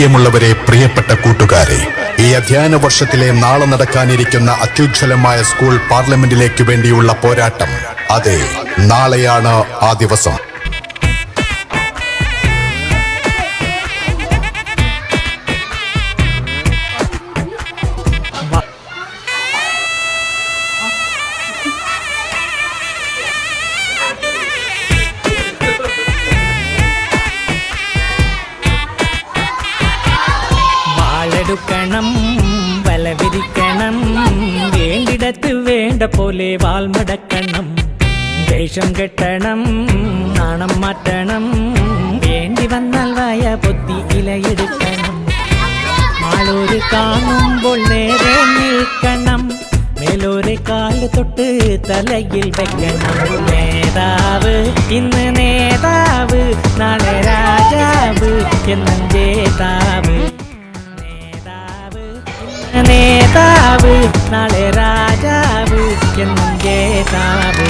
പ്രിയമുള്ളവരെ, പ്രിയപ്പെട്ട കൂട്ടുകാരെ, ഈ അധ്യയന വർഷത്തിലെ നാളെ നടക്കാനിരിക്കുന്ന അത്യുജ്വലമായ സ്കൂൾ പാർലമെന്റിലേക്ക് വേണ്ടിയുള്ള പോരാട്ടം, അതെ, നാളെയാണ് ആ ദിവസം. വാളെടുക്കണം, വലവിരിക്കണം, വേണ്ടിടത്ത് വേണ്ട പോലെ വാൾമടക്കണം, ദേഷ്യം കെട്ടണം, നാണം മാറ്റണം, വേണ്ടി വന്നാൽ വായ പൊത്തി ഇലയെടുക്കണം, ആളൊരു കാണുമ്പോൾ നേരെ നിൽക്കണം, മേലോരെ കാല് തൊട്ട് തലയിൽ വെക്കണം. നേതാവ് ഇന്ന് നേതാവ്, നാളെ രാജാവ് എന്നും ജേതാവ്. നേതാവ് നാളെ രാജാവ് എന്നും ജേതാവ്.